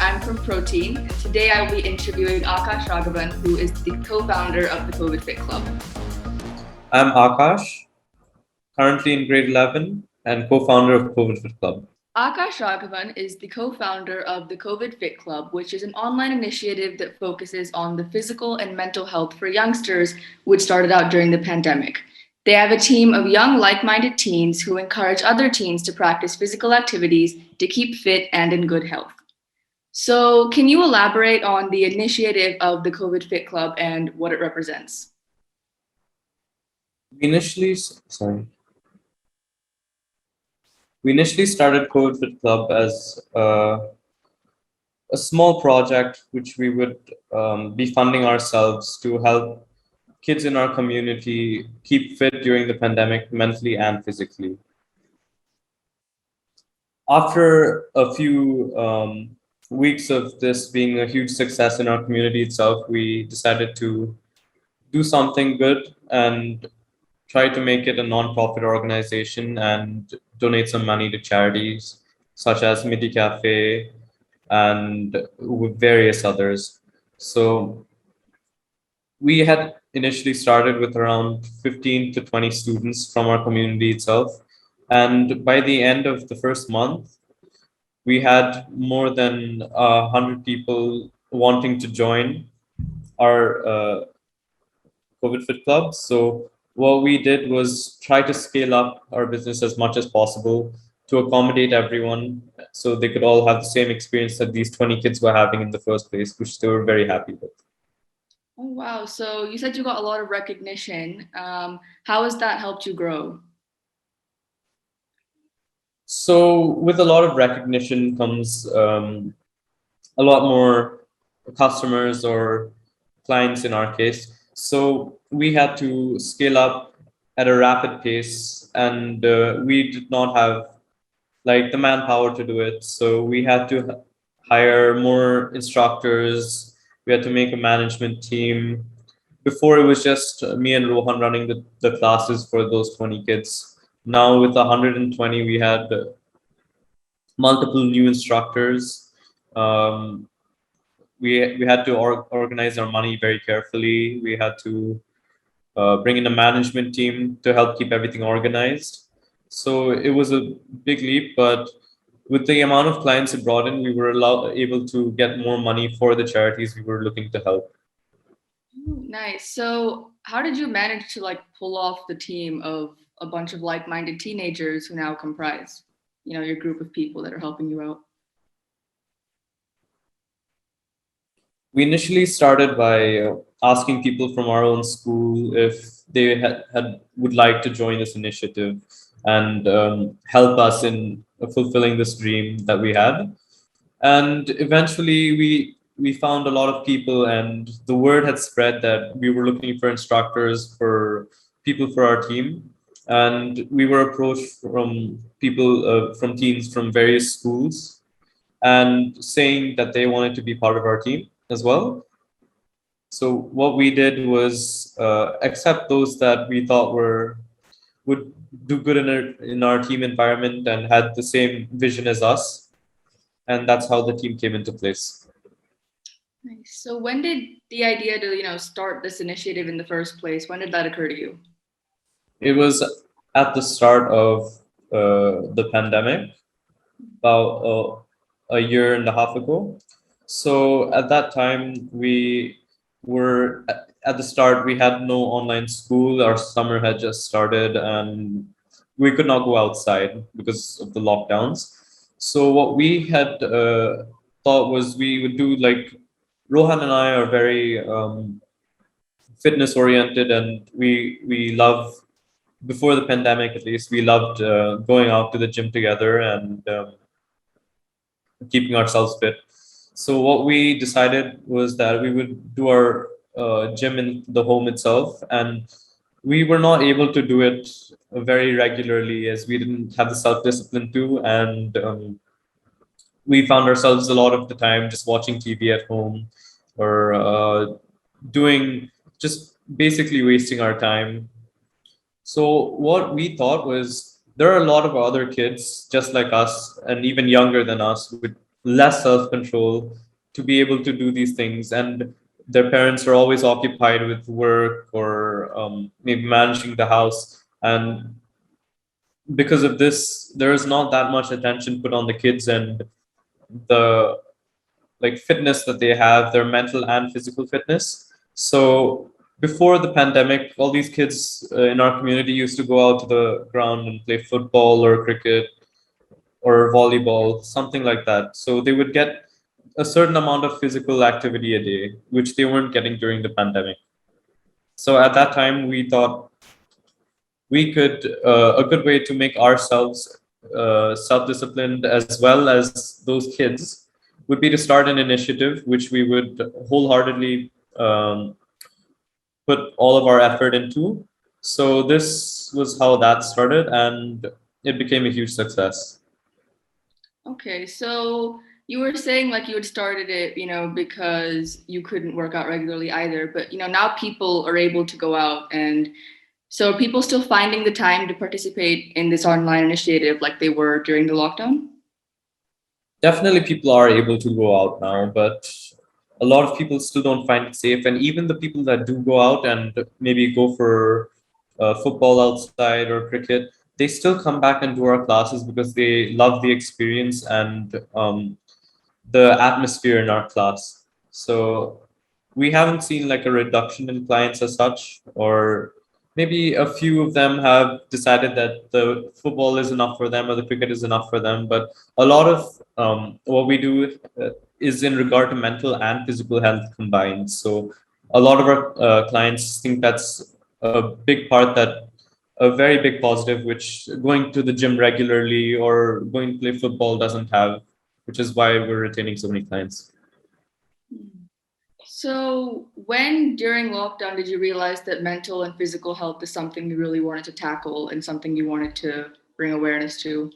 I'm from ProTeen, and today I will be interviewing Akash Raghavan, who is the co-founder of the COVID Fit Club. I'm Akash, currently in grade 11 and co-founder of COVID Fit Club. Akash Raghavan is the co-founder of the COVID Fit Club, which is an online initiative that focuses on the physical and mental health for youngsters, which started out during the pandemic. They have a team of young, like-minded teens who encourage other teens to practice physical activities to keep fit and in good health. So, can you elaborate on the initiative of the COVID Fit Club and what it represents? We initially, sorry, we initially started COVID Fit Club as a small project which we would be funding ourselves to help kids in our community keep fit during the pandemic, mentally and physically. After a few weeks of this being a huge success in our community itself, we decided to do something good and try to make it a non-profit organization and donate some money to charities such as Midi Cafe and with various others. So we had initially started with around 15 to 20 students from our community itself. And by the end of the first month, we had more than 100 people wanting to join our COVID Fit Club. So what we did was try to scale up our business as much as possible to accommodate everyone so they could all have the same experience that these 20 kids were having in the first place, which they were very happy with. Oh, wow. So, you said you got a lot of recognition. How has that helped you grow? So with a lot of recognition comes a lot more customers or clients in our case. So we had to scale up at a rapid pace, and we did not have like the manpower to do it. So we had to hire more instructors. We had to make a management team. Before it was just me and Rohan running the classes for those 20 kids. Now with 120, we had multiple new instructors. Um, we had to organize our money very carefully. We had to bring in a management team to help keep everything organized. So it was a big leap, but with the amount of clients it brought in, we were able to get more money for the charities we were looking to help. Ooh, nice. So, how did you manage to pull off the team of a bunch of like-minded teenagers who now comprise, your group of people that are helping you out? We initially started by asking people from our own school if they had would like to join this initiative and help us in fulfilling this dream that we had. And eventually, we found a lot of people, and the word had spread that we were looking for instructors for people for our team. And we were approached from people from teens from various schools and saying that they wanted to be part of our team as well. So what we did was accept those that we thought would do good in our team environment and had the same vision as us, and that's how the team came into place. Nice. So, when did the idea to, start this initiative in the first place, when did that occur to you? It was at the start of the pandemic, about a year and a half ago. So at that time, we were at the start, we had no online school. Our summer had just started, and we could not go outside because of the lockdowns. So what we had thought was we would do like Rohan and I are very fitness oriented, and we love before the pandemic at least we loved going out to the gym together and keeping ourselves fit. So what we decided was that we would do our gym in the home itself, and we were not able to do it very regularly as we didn't have the self discipline to, and we found ourselves a lot of the time just watching TV at home or doing just basically wasting our time. So what we thought was there are a lot of other kids just like us and even younger than us less self-control to be able to do these things, and their parents are always occupied with work or maybe managing the house, and because of this there is not that much attention put on the kids and the like fitness that they have, their mental and physical fitness. So before the pandemic, all these kids in our community used to go out to the ground and play football or cricket or volleyball, something like that. So they would get a certain amount of physical activity a day, which they weren't getting during the pandemic. So at that time, we thought we could a good way to make ourselves self-disciplined as well as those kids would be to start an initiative which we would wholeheartedly um, put all of our effort into. So this was how that started, and it became a huge success. Okay, so you were saying like you had started it, because you couldn't work out regularly either, but now people are able to go out, and so are people still finding the time to participate in this online initiative like they were during the lockdown? Definitely people are able to go out now, but a lot of people still don't find it safe. And even the people that do go out and maybe go for football outside or cricket, they still come back and do our classes because they love the experience and the atmosphere in our class. So we haven't seen like a reduction in clients as such, or maybe a few of them have decided that the football is enough for them or the cricket is enough for them. But a lot of what we do is in regard to mental and physical health combined. So a lot of our clients think that's a big part, that a very big positive, which going to the gym regularly or going to play football doesn't have, which is why we're retaining so many clients. So, when during lockdown did you realize that mental and physical health is something you really wanted to tackle and something you wanted to bring awareness to?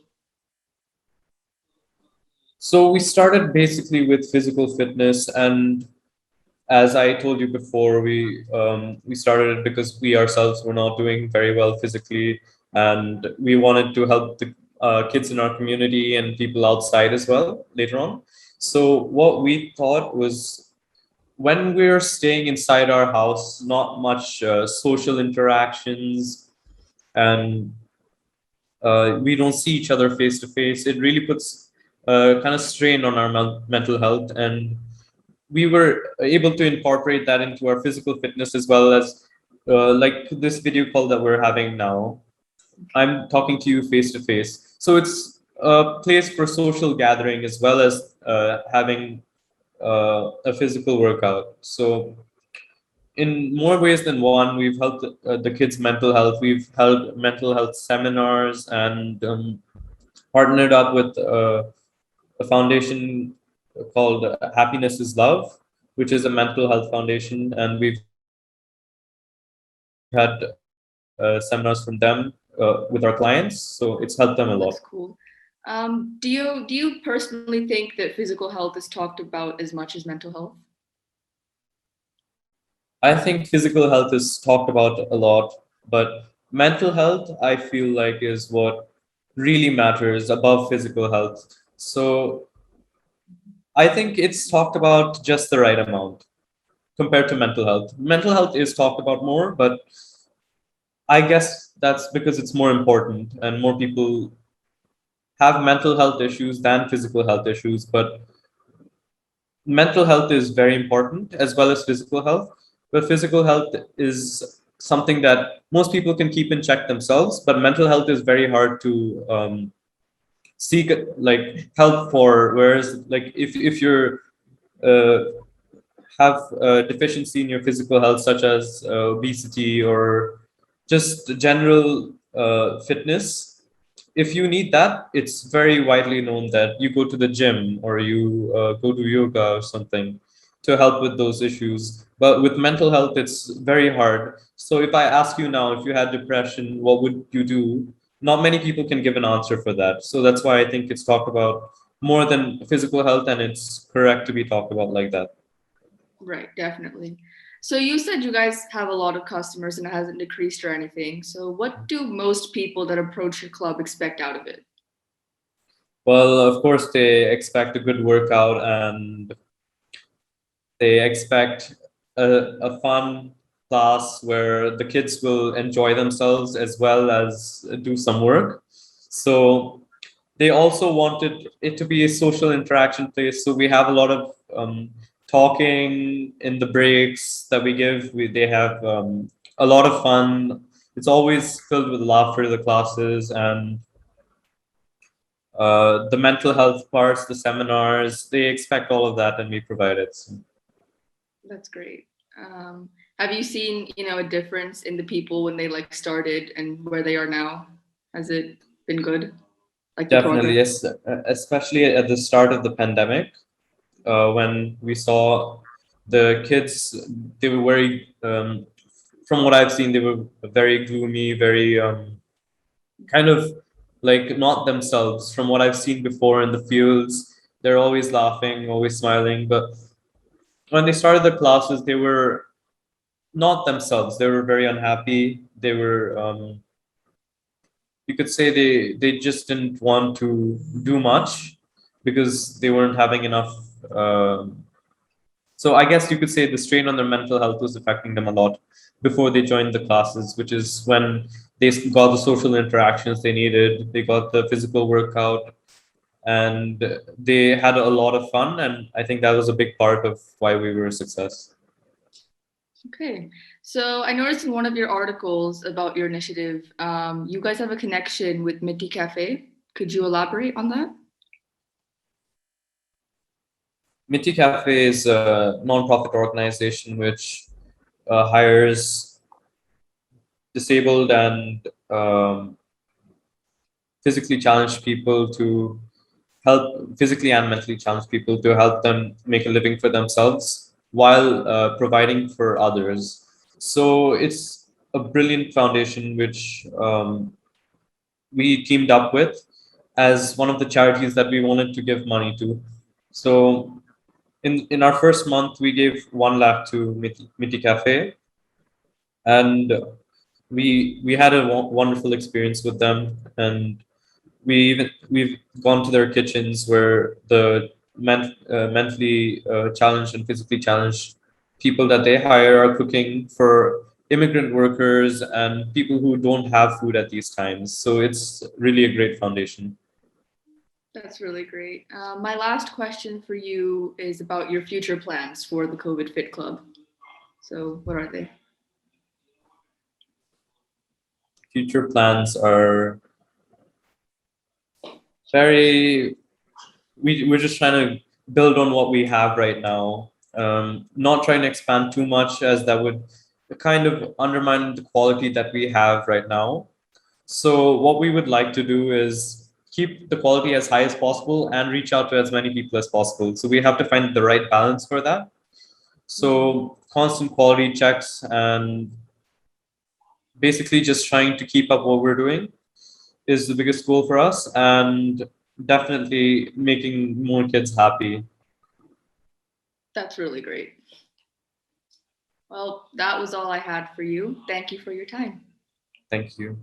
So we started basically with physical fitness, and as I told you before, we started it because we ourselves were not doing very well physically, and we wanted to help the kids in our community and people outside as well later on. So what we thought was, when we're staying inside our house, not much social interactions, and we don't see each other face to face, it really puts kind of strain on our mental health. And we were able to incorporate that into our physical fitness as well as like this video call that we're having now. I'm talking to you face to face. So it's a place for social gathering as well as having a physical workout. So in more ways than one, we've helped the kids' mental health. We've held mental health seminars and partnered up with a foundation called Happiness is Love, which is a mental health foundation, and we've had seminars from them with our clients. So it's helped them a lot. That's cool. Do you personally think that physical health is talked about as much as mental health? I think physical health is talked about a lot, but mental health, I feel like, is what really matters above physical health. So I think it's talked about just the right amount compared to mental health. Mental health is talked about more, but I guess that's because it's more important and more people have mental health issues than physical health issues. But mental health is very important as well as physical health. But physical health is something that most people can keep in check themselves, but mental health is very hard to seek like help for. Whereas like if you're uh, have a deficiency in your physical health, such as obesity or just general fitness, if you need that, it's very widely known that you go to the gym or you go to yoga or something to help with those issues. But with mental health, it's very hard. So if I ask you now, if you had depression, what would you do? Not many people can give an answer for that. So that's why I think it's talked about more than physical health, and it's correct to be talked about like that. Right, definitely. So you said you guys have a lot of customers and it hasn't decreased or anything. So what do most people that approach your club expect out of it? Well, of course, they expect a good workout and they expect a fun class where the kids will enjoy themselves as well as do some work. So they also wanted it to be a social interaction place. So we have a lot of talking in the breaks that we give. They have a lot of fun. It's always filled with laughter, the classes, and the mental health parts, the seminars. They expect all of that, and we provide it. So. That's great. Have you seen, a difference in the people when they like started and where they are now? Has it been good? Like the Definitely, progress? yes. Especially at the start of the pandemic, when we saw the kids, they were very, from what I've seen, they were very gloomy, very kind of like not themselves. From what I've seen before in the fields, they're always laughing, always smiling. But when they started the classes, they were not themselves. They were very unhappy. They were, you could say they just didn't want to do much because they weren't having enough. So I guess you could say the strain on their mental health was affecting them a lot before they joined the classes, which is when they got the social interactions they needed, they got the physical workout, and they had a lot of fun. And I think that was a big part of why we were a success. Okay. So I noticed in one of your articles about your initiative, you guys have a connection with Miti Cafe. Could you elaborate on that? Miti Cafe is a non-profit organization which hires disabled and physically challenged people to help physically and mentally challenged people to help them make a living for themselves while providing for others. So it's a brilliant foundation which we teamed up with as one of the charities that we wanted to give money to. So in our first month, we gave 1 lakh to Miti Cafe, and we had a wonderful experience with them, and we've gone to their kitchens where the mentally challenged and physically challenged people that they hire are cooking for immigrant workers and people who don't have food at these times. So it's really a great foundation. That's really great. My last question for you is about your future plans for the COVID Fit Club. So, what are they? Future plans are very we're just trying to build on what we have right now, not trying to expand too much as that would kind of undermine the quality that we have right now. So what we would like to do is keep the quality as high as possible and reach out to as many people as possible. So we have to find the right balance for that. So constant quality checks and basically just trying to keep up what we're doing is the biggest goal for us, and definitely making more kids happy. That's really great. Well, that was all I had for you. Thank you for your time. Thank you.